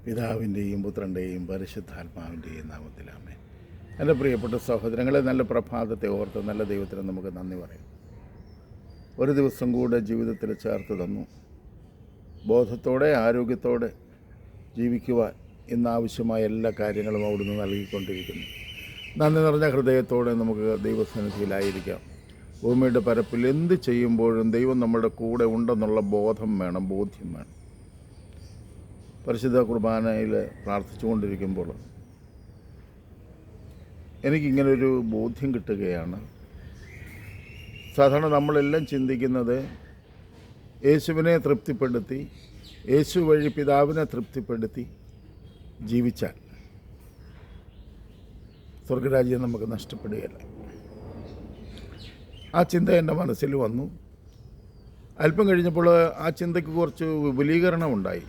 പിതാവിൻ്റെയും പുത്രൻ്റെയും പരിശുദ്ധാത്മാവിൻ്റെയും നാമത്തിൽ ആമേൻ. എൻ്റെ പ്രിയപ്പെട്ട സഹോദരങ്ങളെ, നല്ല പ്രഭാതത്തെ ഓർത്ത് നല്ല ദൈവത്തിന് നമുക്ക് നന്ദി പറയാം. ഒരു ദിവസം കൂടെ ജീവിതത്തിൽ ചേർത്ത് തന്നു. ബോധത്തോടെ ആരോഗ്യത്തോടെ ജീവിക്കുവാൻ ഇന്നാവശ്യമായ എല്ലാ കാര്യങ്ങളും അവിടുന്ന് നൽകിക്കൊണ്ടിരിക്കുന്നു. നന്ദി നിറഞ്ഞ ഹൃദയത്തോടെ നമുക്ക് ദൈവസന്നിധിയിലായിരിക്കാം. ഭൂമിയുടെ പരപ്പിൽ എന്ത് ചെയ്യുമ്പോഴും ദൈവം നമ്മുടെ കൂടെ ഉണ്ടെന്നുള്ള ബോധ്യം വേണം. പരിശുദ്ധ കുർബാനയിൽ പ്രാർത്ഥിച്ചുകൊണ്ടിരിക്കുമ്പോൾ എനിക്കിങ്ങനൊരു ബോധ്യം കിട്ടുകയാണ്. സാധാരണ നമ്മളെല്ലാം ചിന്തിക്കുന്നത് യേശുവിനെ തൃപ്തിപ്പെടുത്തി, യേശു വഴി പിതാവിനെ തൃപ്തിപ്പെടുത്തി ജീവിച്ചാൽ സ്വർഗരാജ്യം നമുക്ക് നഷ്ടപ്പെടുകയല്ല. ആ ചിന്ത എൻ്റെ മനസ്സിൽ വന്നു. അല്പം കഴിഞ്ഞപ്പോൾ ആ ചിന്തയ്ക്ക് കുറച്ച് വിപുലീകരണം ഉണ്ടായി.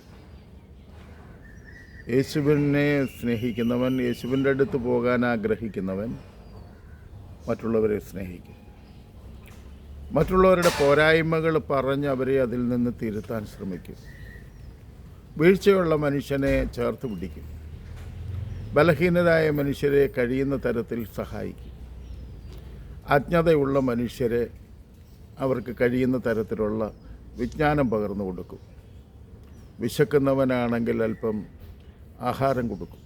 യേശുവിനെ സ്നേഹിക്കുന്നവൻ, യേശുവിൻ്റെ അടുത്ത് പോകാൻ ആഗ്രഹിക്കുന്നവൻ മറ്റുള്ളവരെ സ്നേഹിക്കും. മറ്റുള്ളവരുടെ പോരായ്മകൾ പറഞ്ഞ് അവരെ അതിൽ നിന്ന് തിരുത്താൻ ശ്രമിക്കും. വീഴ്ചയുള്ള മനുഷ്യനെ ചേർത്ത് പിടിക്കും. ബലഹീനരായ മനുഷ്യരെ കഴിയുന്ന തരത്തിൽ സഹായിക്കും. അജ്ഞതയുള്ള മനുഷ്യരെ അവർക്ക് കഴിയുന്ന തരത്തിലുള്ള വിജ്ഞാനം പകർന്നു കൊടുക്കും. വിശക്കുന്നവനാണെങ്കിൽ അല്പം ആഹാരം കൊടുക്കും.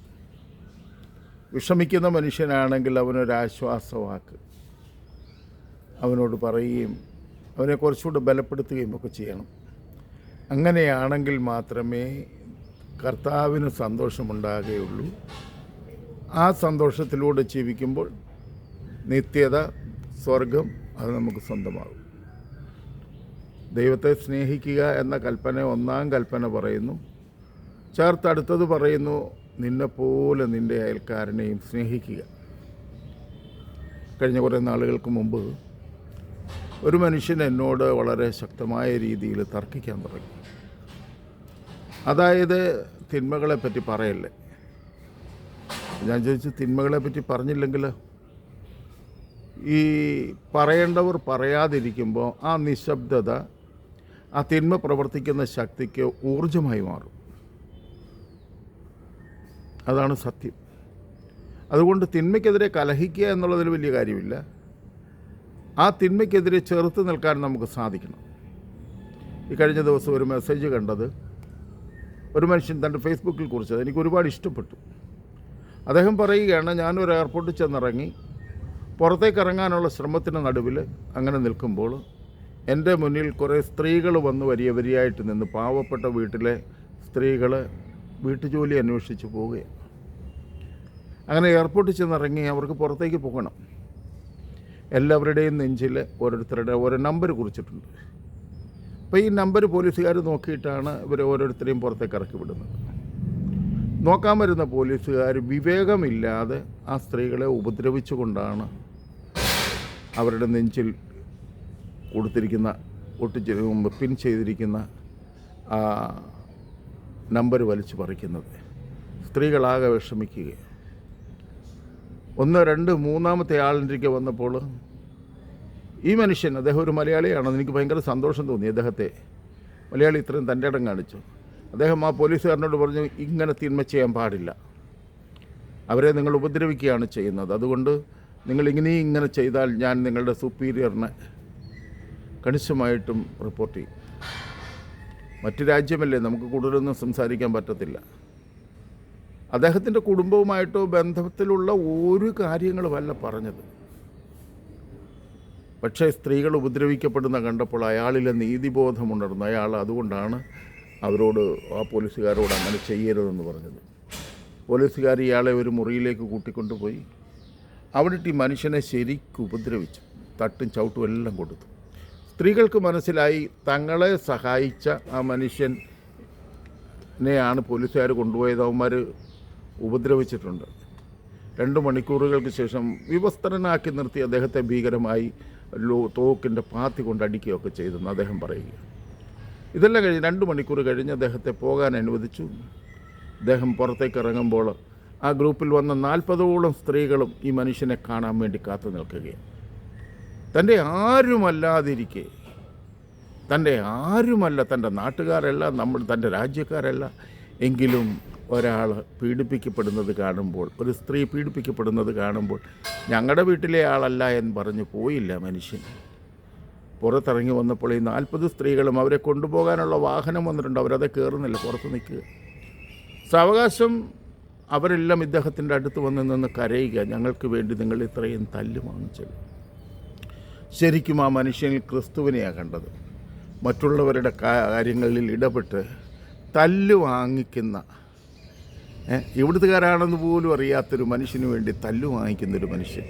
വിഷമിക്കുന്ന മനുഷ്യനാണെങ്കിൽ അവനൊരാശ്വാസവാക്ക് അവനോട് പറയുകയും അവനെ കുറച്ചുകൂടെ ബലപ്പെടുത്തുകയും ഒക്കെ ചെയ്യണം. അങ്ങനെയാണെങ്കിൽ മാത്രമേ കർത്താവിന് സന്തോഷമുണ്ടാകുകയുള്ളൂ. ആ സന്തോഷത്തിലൂടെ ജീവിക്കുമ്പോൾ നിത്യത, സ്വർഗം അത് നമുക്ക് സ്വന്തമാകും. ദൈവത്തെ സ്നേഹിക്കുക എന്ന കൽപ്പന ഒന്നാം കൽപ്പന പറയുന്നു. ചേർത്തടുത്തത് പറയുന്നു, നിന്നെപ്പോലെ നിൻ്റെ അയൽക്കാരനെയും സ്നേഹിക്കുക. കഴിഞ്ഞ കുറേ നാളുകൾക്ക് മുമ്പ് ഒരു മനുഷ്യൻ എന്നോട് വളരെ ശക്തമായ രീതിയിൽ തർക്കിക്കാൻ തുടങ്ങി. അതായത് തിന്മകളെപ്പറ്റി പറയല്ലേ. ഞാൻ ചോദിച്ചു, തിന്മകളെപ്പറ്റി പറഞ്ഞില്ലെങ്കിൽ ഈ പറയേണ്ടവർ പറയാതിരിക്കുമ്പോൾ ആ നിശബ്ദത ആ തിന്മ പ്രവർത്തിക്കുന്ന ശക്തിക്ക് ഊർജമായി മാറും. അതാണ് സത്യം. അതുകൊണ്ട് തിന്മയ്ക്കെതിരെ കലഹിക്കുക എന്നുള്ളതിൽ വലിയ കാര്യമില്ല. ആ തിന്മയ്ക്കെതിരെ ചെറുത്ത് നിൽക്കാൻ നമുക്ക് സാധിക്കണം. ഈ കഴിഞ്ഞ ദിവസം ഒരു മെസ്സേജ് കണ്ടത് ഒരു മനുഷ്യൻ തൻ്റെ ഫേസ്ബുക്കിൽ കുറിച്ചത് എനിക്ക് ഒരുപാട് ഇഷ്ടപ്പെട്ടു. അദ്ദേഹം പറയുകയാണ്, ഞാനൊരു എയർപോർട്ടിൽ ചെന്നിറങ്ങി പുറത്തേക്ക് ഇറങ്ങാനുള്ള ശ്രമത്തിന് നടുവിൽ അങ്ങനെ നിൽക്കുമ്പോൾ എൻ്റെ മുന്നിൽ കുറേ സ്ത്രീകൾ വന്ന് വരിയായിട്ട് നിന്ന്, പാവപ്പെട്ട വീട്ടിലെ സ്ത്രീകൾ വീട്ടുജോലി അന്വേഷിച്ച് പോവുകയാണ്. അങ്ങനെ എയർപോർട്ടിൽ ചെന്നിറങ്ങി അവർക്ക് പുറത്തേക്ക് പോകണം. എല്ലാവരുടെയും നെഞ്ചിൽ ഓരോരുത്തരുടെ ഓരോ നമ്പർ കുറിച്ചിട്ടുണ്ട്. അപ്പോൾ ഈ നമ്പർ പോലീസുകാർ നോക്കിയിട്ടാണ് ഇവരെ ഓരോരുത്തരെയും പുറത്തേക്ക് ഇറക്കി വിടുന്നത്. നോക്കാൻ വരുന്ന പോലീസുകാർ വിവേകമില്ലാതെ ആ സ്ത്രീകളെ ഉപദ്രവിച്ചുകൊണ്ടാണ് അവരുടെ നെഞ്ചിൽ കൊടുത്തിരിക്കുന്ന പിൻ ചെയ്തിരിക്കുന്ന ആ നമ്പർ വലിച്ചു പറിക്കുന്നത്. സ്ത്രീകളാകെ വിഷമിക്കുക. 1, 2, 3-ാമത്തെ ആളിൻ്റെ വന്നപ്പോൾ ഈ മനുഷ്യൻ, അദ്ദേഹം ഒരു മലയാളിയാണെന്ന് എനിക്ക് ഭയങ്കര സന്തോഷം തോന്നി. അദ്ദേഹത്തെ മലയാളി ഇത്രയും തൻ്റെ ഇടം കാണിച്ചു. അദ്ദേഹം ആ പോലീസുകാരനോട് പറഞ്ഞു, ഇങ്ങനെ തിന്മ ചെയ്യാൻ പാടില്ല, അവരെ നിങ്ങൾ ഉപദ്രവിക്കുകയാണ് ചെയ്യുന്നത്. അതുകൊണ്ട് നിങ്ങൾ ഇങ്ങനെ ചെയ്താൽ ഞാൻ നിങ്ങളുടെ സുപ്പീരിയറിനെ കണിശമായിട്ടും റിപ്പോർട്ട് ചെയ്യും. മറ്റു രാജ്യമല്ലേ, നമുക്ക് കൂടുതലൊന്നും സംസാരിക്കാൻ പറ്റത്തില്ല. അദ്ദേഹത്തിൻ്റെ കുടുംബവുമായിട്ടോ ബന്ധത്തിലുള്ള ഒരു കാര്യങ്ങളുമല്ല പറഞ്ഞത്. പക്ഷേ സ്ത്രീകൾ ഉപദ്രവിക്കപ്പെടുന്ന കണ്ടപ്പോൾ അയാളിലെ നീതിബോധമുണർന്നു. അയാൾ അതുകൊണ്ടാണ് അവരോട്, ആ പോലീസുകാരോട് അങ്ങനെ ചെയ്യരുതെന്ന് പറഞ്ഞത്. പോലീസുകാർ ഇയാളെ ഒരു മുറിയിലേക്ക് കൂട്ടിക്കൊണ്ടുപോയി അവിടെ ഈ മനുഷ്യനെ ശരിക്കും ഉപദ്രവിച്ചു. തട്ടും ചവിട്ടും എല്ലാം കൊടുത്തു. സ്ത്രീകൾക്ക് മനസ്സിലായി തങ്ങളെ സഹായിച്ച ആ മനുഷ്യനെയാണ് പോലീസുകാർ കൊണ്ടുപോയത്. അവന്മാർ ഉപദ്രവിച്ചിട്ടുണ്ട്. 2 മണിക്കൂറുകൾക്ക് ശേഷം വിവസ്ത്രനാക്കി നിർത്തി അദ്ദേഹത്തെ ഭീകരമായി തോക്കിൻ്റെ പാത്തി കൊണ്ട് അടിക്കുകയൊക്കെ ചെയ്തെന്ന് അദ്ദേഹം പറയുക. ഇതെല്ലാം കഴിഞ്ഞ് 2 മണിക്കൂർ കഴിഞ്ഞ് അദ്ദേഹത്തെ പോകാൻ അനുവദിച്ചു. അദ്ദേഹം പുറത്തേക്ക് ഇറങ്ങുമ്പോൾ ആ ഗ്രൂപ്പിൽ വന്ന 40ഓളം സ്ത്രീകളും ഈ മനുഷ്യനെ കാണാൻ വേണ്ടി കാത്തു നിൽക്കുകയാണ്. തൻ്റെ ആരുമല്ലാതിരിക്കെ, തൻ്റെ നാട്ടുകാരല്ല, തൻ്റെ രാജ്യക്കാരല്ല, എങ്കിലും ഒരാൾ പീഡിപ്പിക്കപ്പെടുന്നത് കാണുമ്പോൾ, ഒരു സ്ത്രീ പീഡിപ്പിക്കപ്പെടുന്നത് കാണുമ്പോൾ ഞങ്ങളുടെ വീട്ടിലെ ആളല്ല എന്ന് പറഞ്ഞ് പോയില്ല മനുഷ്യൻ. പുറത്തിറങ്ങി വന്നപ്പോൾ ഈ 40 സ്ത്രീകളും അവരെ കൊണ്ടുപോകാനുള്ള വാഹനം വന്നിട്ടുണ്ട്. അവരത് കയറുന്നില്ല, പുറത്ത് നിൽക്കുക. സാവകാശം അവരെല്ലാം ഇദ്ദേഹത്തിൻ്റെ അടുത്ത് വന്ന് നിന്ന് കരയുക, ഞങ്ങൾക്ക് വേണ്ടി നിങ്ങൾ ഇത്രയും തല്ല് വാങ്ങിച്ചത്. ശരിക്കും ആ മനുഷ്യനിൽ ക്രിസ്തുവിനെയാണ് കണ്ടത്. മറ്റുള്ളവരുടെ കാര്യങ്ങളിൽ ഇടപെട്ട് തല്ല് വാങ്ങിക്കുന്ന, ഇവിടുത്തുകാരാണെന്ന് പോലും അറിയാത്തൊരു മനുഷ്യന് വേണ്ടി തല്ല് വാങ്ങിക്കുന്നൊരു മനുഷ്യൻ.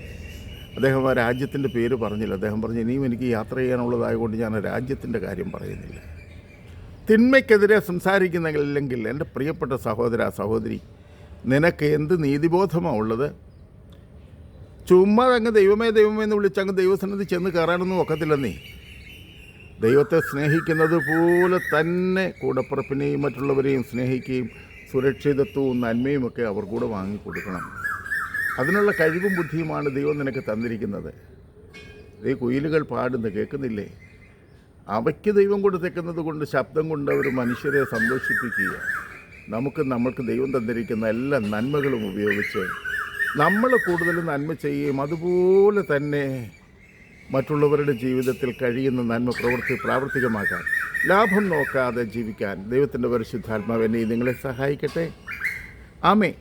അദ്ദേഹം ആ രാജ്യത്തിൻ്റെ പേര് പറഞ്ഞില്ല. അദ്ദേഹം പറഞ്ഞു, ഇനിയും എനിക്ക് യാത്ര ചെയ്യാനുള്ളതായതുകൊണ്ട് ഞാൻ ആ രാജ്യത്തിൻ്റെ കാര്യം പറയുന്നില്ല. തിന്മയ്ക്കെതിരെ സംസാരിക്കുന്നില്ലെങ്കിൽ എൻ്റെ പ്രിയപ്പെട്ട സഹോദര സഹോദരി, നിനക്ക് എന്ത് നീതിബോധമാണ് ഉള്ളത്? ചുമ്മാ അങ്ങ് ദൈവമേ ദൈവമേ എന്ന് വിളിച്ചങ്ങ് ദൈവസന്നിധി ചെന്ന് കയറാനൊന്നും ഒക്കത്തില്ലെന്നേ. ദൈവത്തെ സ്നേഹിക്കുന്നത് പോലെ തന്നെ കൂടപ്പിറപ്പിനെയും മറ്റുള്ളവരെയും സ്നേഹിക്കുകയും സുരക്ഷിതത്വവും നന്മയുമൊക്കെ അവർ കൂടെ വാങ്ങിക്കൊടുക്കണം. അതിനുള്ള കഴിവും ബുദ്ധിയുമാണ് ദൈവം നിനക്ക് തന്നിരിക്കുന്നത്. ഈ കുയിലുകൾ പാടുന്നു കേൾക്കുന്നില്ലേ? അവയ്ക്ക് ദൈവം കൊടുത്തേക്കുന്നത് കൊണ്ട്, ശബ്ദം കൊണ്ട് അവർ മനുഷ്യരെ സന്തോഷിപ്പിക്കുക. നമ്മൾക്ക് ദൈവം തന്നിരിക്കുന്ന എല്ലാ നന്മകളും ഉപയോഗിച്ച് നമ്മൾ കൂടുതൽ നന്മ ചെയ്യുകയും അതുപോലെ തന്നെ മറ്റുള്ളവരുടെ ജീവിതത്തിൽ കഴിയുന്ന നന്മ പ്രാവർത്തികമാക്കാൻ, ലാഭം നോക്കാതെ ജീവിക്കാൻ ദൈവത്തിൻ്റെ പരിശുദ്ധാത്മാവ് എന്നെ നിങ്ങളെ സഹായിക്കട്ടെ. ആമേൻ.